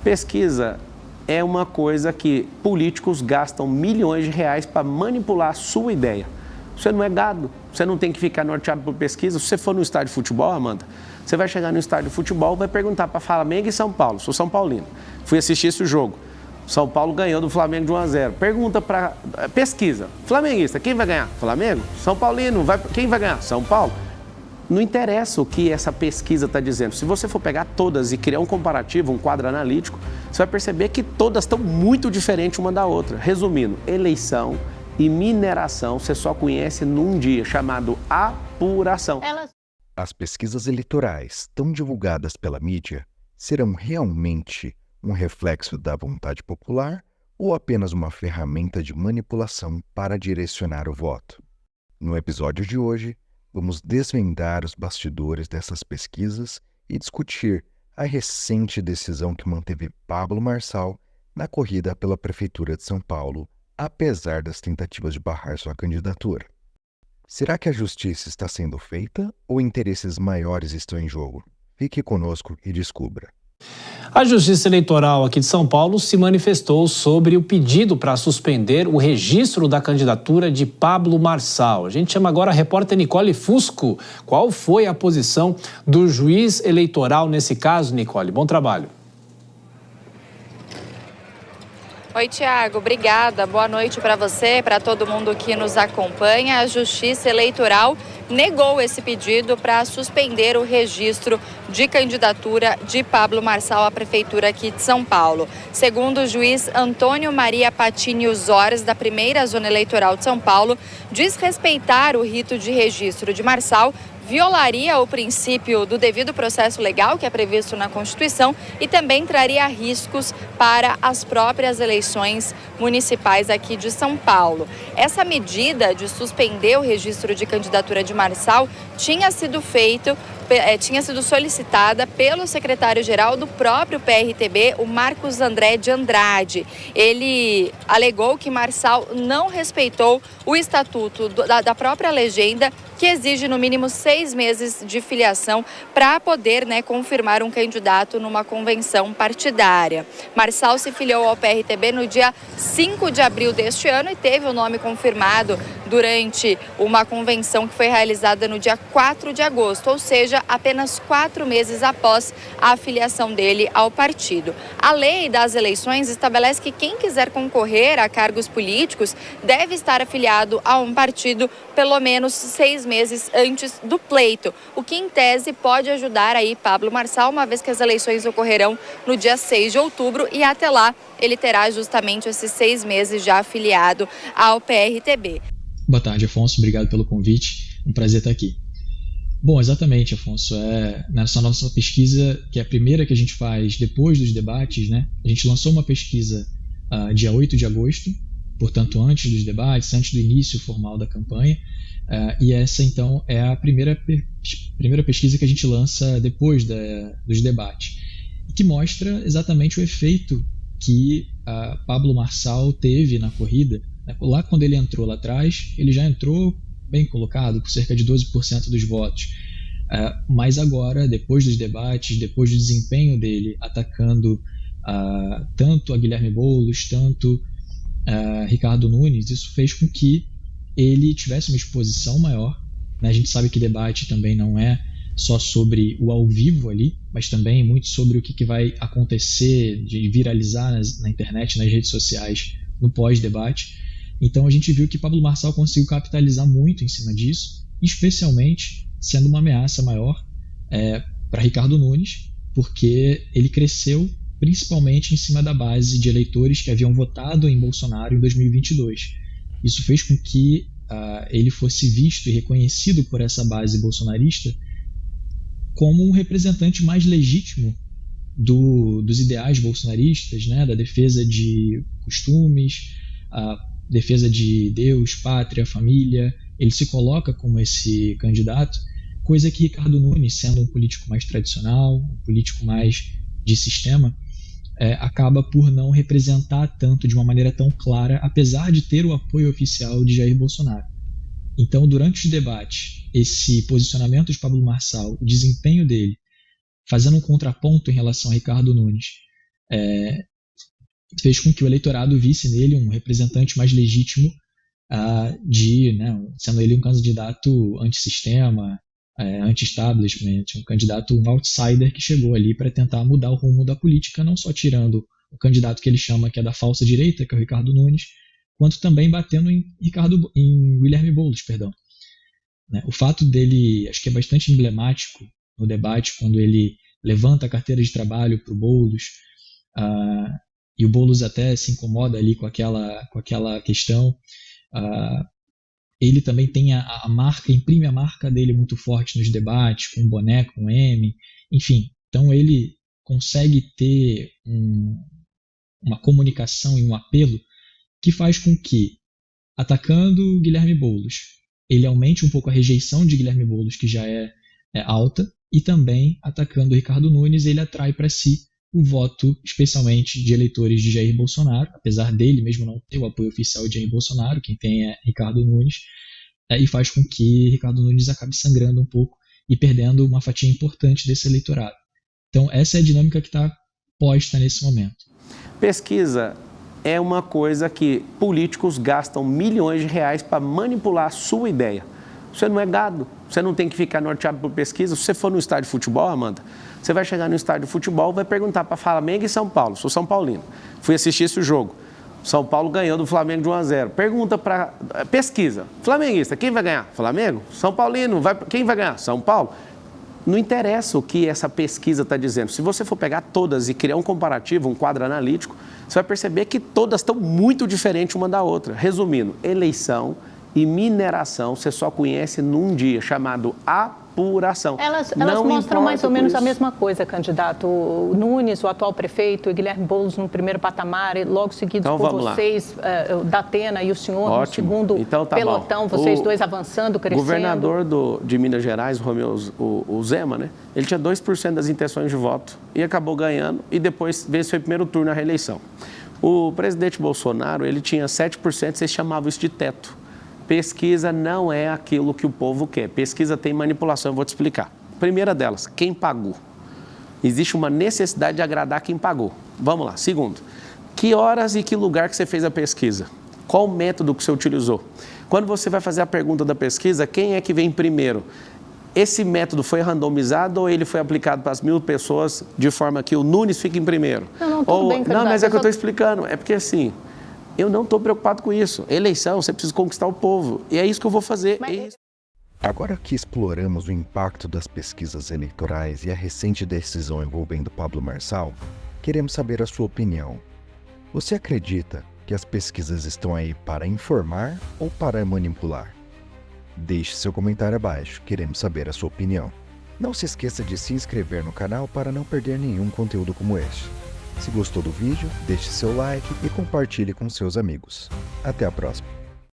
Pesquisa é uma coisa que políticos gastam milhões de reais para manipular a sua ideia. Você não é gado, você não tem que ficar norteado por pesquisa. Se você for no estádio de futebol, Amanda, você vai chegar no estádio de futebol, vai perguntar para Flamengo e São Paulo. Sou São Paulino, fui assistir esse jogo. São Paulo ganhou do Flamengo de 1-0. Pergunta para... Pesquisa. Flamenguista, quem vai ganhar? Flamengo? São Paulino, quem vai ganhar? São Paulo. Não interessa o que essa pesquisa está dizendo. Se você for pegar todas e criar um comparativo, um quadro analítico, você vai perceber que todas estão muito diferentes uma da outra. Resumindo, eleição e mineração você só conhece num dia, chamado apuração. As pesquisas eleitorais tão divulgadas pela mídia serão realmente um reflexo da vontade popular ou apenas uma ferramenta de manipulação para direcionar o voto? No episódio de hoje, vamos desvendar os bastidores dessas pesquisas e discutir a recente decisão que manteve Pablo Marçal na corrida pela Prefeitura de São Paulo, apesar das tentativas de barrar sua candidatura. Será que a justiça está sendo feita ou interesses maiores estão em jogo? Fique conosco e descubra. A Justiça Eleitoral aqui de São Paulo se manifestou sobre o pedido para suspender o registro da candidatura de Pablo Marçal. A gente chama agora a repórter Nicole Fusco. Qual foi a posição do juiz eleitoral nesse caso, Nicole? Bom trabalho. Oi, Tiago. Obrigada. Boa noite para você, para todo mundo que nos acompanha. A Justiça Eleitoral negou esse pedido para suspender o registro de candidatura de Pablo Marçal à Prefeitura aqui de São Paulo. Segundo o juiz Antônio Maria Patini Osório, da primeira Zona Eleitoral de São Paulo, desrespeitar o rito de registro de Marçal violaria o princípio do devido processo legal, que é previsto na Constituição, e também traria riscos para as próprias eleições municipais aqui de São Paulo. Essa medida de suspender o registro de candidatura de Marçal tinha sido solicitada pelo secretário-geral do próprio PRTB, o Marcos André de Andrade. Ele alegou que Marçal não respeitou o estatuto da própria legenda, que exige no mínimo 6 meses de filiação para poder, confirmar um candidato numa convenção partidária. Marçal se filiou ao PRTB no dia 5 de abril deste ano e teve o nome confirmado durante uma convenção que foi realizada no dia 4 de agosto, ou seja, apenas 4 meses após a filiação dele ao partido. A lei das eleições estabelece que quem quiser concorrer a cargos políticos deve estar afiliado a um partido pelo menos 6 meses antes do pleito, o que em tese pode ajudar aí Pablo Marçal, uma vez que as eleições ocorrerão no dia 6 de outubro e até lá ele terá justamente esses 6 meses já afiliado ao PRTB. Boa tarde, Afonso. Obrigado pelo convite. Um prazer estar aqui. Bom, exatamente, Afonso. Nessa nossa pesquisa, que é a primeira que a gente faz depois dos debates, a gente lançou uma pesquisa dia 8 de agosto, portanto, antes dos debates, antes do início formal da campanha. E essa, então, é a primeira pesquisa que a gente lança depois dos debates, que mostra exatamente o efeito que Pablo Marçal teve na corrida. Lá quando ele entrou lá atrás, ele já entrou bem colocado, com cerca de 12% dos votos. Mas agora, depois dos debates, depois do desempenho dele, atacando tanto a Guilherme Boulos, tanto Ricardo Nunes, isso fez com que ele tivesse uma exposição maior. A gente sabe que debate também não é só sobre o ao vivo ali, mas também muito sobre o que vai acontecer, de viralizar na internet, nas redes sociais, no pós-debate. Então a gente viu que Pablo Marçal conseguiu capitalizar muito em cima disso, especialmente sendo uma ameaça maior para Ricardo Nunes, porque ele cresceu principalmente em cima da base de eleitores que haviam votado em Bolsonaro em 2022. Isso fez com que ele fosse visto e reconhecido por essa base bolsonarista como um representante mais legítimo dos ideais bolsonaristas, da defesa de costumes, defesa de Deus, pátria, família. Ele se coloca como esse candidato, coisa que Ricardo Nunes, sendo um político mais tradicional, um político mais de sistema, acaba por não representar tanto de uma maneira tão clara, apesar de ter o apoio oficial de Jair Bolsonaro. Então, durante os debates, esse posicionamento de Pablo Marçal, o desempenho dele, fazendo um contraponto em relação a Ricardo Nunes, fez com que o eleitorado visse nele um representante mais legítimo sendo ele um candidato antissistema, anti-establishment, um outsider que chegou ali para tentar mudar o rumo da política, não só tirando o candidato que ele chama que é da falsa direita, que é o Ricardo Nunes, quanto também batendo em Guilherme Boulos, perdão. O fato dele, acho que é bastante emblemático no debate, quando ele levanta a carteira de trabalho para o Boulos, e o Boulos até se incomoda ali com aquela questão. Ele também tem a marca, imprime a marca dele muito forte nos debates, com um boné, com um M, enfim. Então ele consegue ter uma comunicação e um apelo que faz com que, atacando Guilherme Boulos, ele aumente um pouco a rejeição de Guilherme Boulos, que já é alta, e também, atacando Ricardo Nunes, ele atrai para si o voto, especialmente de eleitores de Jair Bolsonaro, apesar dele mesmo não ter o apoio oficial de Jair Bolsonaro, quem tem é Ricardo Nunes, e faz com que Ricardo Nunes acabe sangrando um pouco e perdendo uma fatia importante desse eleitorado. Então, essa é a dinâmica que está posta nesse momento. Pesquisa é uma coisa que políticos gastam milhões de reais para manipular a sua ideia. Você não é gado, você não tem que ficar norteado por pesquisa. Se você for no estádio de futebol, Amanda, você vai chegar no estádio de futebol e vai perguntar para Flamengo e São Paulo. Sou São Paulino, fui assistir esse jogo. São Paulo ganhou do Flamengo de 1-0. Pergunta para... Pesquisa. Flamenguista, quem vai ganhar? Flamengo? São Paulino, quem vai ganhar? São Paulo? Não interessa o que essa pesquisa está dizendo. Se você for pegar todas e criar um comparativo, um quadro analítico, você vai perceber que todas estão muito diferentes uma da outra. Resumindo, eleição e mineração você só conhece num dia, chamado apuração. Elas mostram mais ou menos a mesma coisa, candidato. O Nunes, o atual prefeito, e Guilherme Boulos no primeiro patamar, e logo seguidos então, por vocês, Datena e o senhor ótimo. No segundo então, tá pelotão, bom. Vocês dois avançando, crescendo. O governador de Minas Gerais, o Zema, né? Ele tinha 2% das intenções de voto e acabou ganhando e depois venceu o primeiro turno na reeleição. O presidente Bolsonaro, ele tinha 7%, vocês chamavam isso de teto. Pesquisa não é aquilo que o povo quer. Pesquisa tem manipulação, eu vou te explicar. Primeira delas, quem pagou? Existe uma necessidade de agradar quem pagou. Vamos lá. Segundo, que horas e que lugar que você fez a pesquisa? Qual o método que você utilizou? Quando você vai fazer a pergunta da pesquisa, quem é que vem primeiro? Esse método foi randomizado ou ele foi aplicado para as 1.000 pessoas de forma que o Nunes fique em primeiro? Tudo bem, não, mas é que eu estou explicando. É porque assim... Eu não estou preocupado com isso. Eleição, você precisa conquistar o povo. E é isso que eu vou fazer. Agora que exploramos o impacto das pesquisas eleitorais e a recente decisão envolvendo Pablo Marçal, queremos saber a sua opinião. Você acredita que as pesquisas estão aí para informar ou para manipular? Deixe seu comentário abaixo, queremos saber a sua opinião. Não se esqueça de se inscrever no canal para não perder nenhum conteúdo como este. Se gostou do vídeo, deixe seu like e compartilhe com seus amigos. Até a próxima!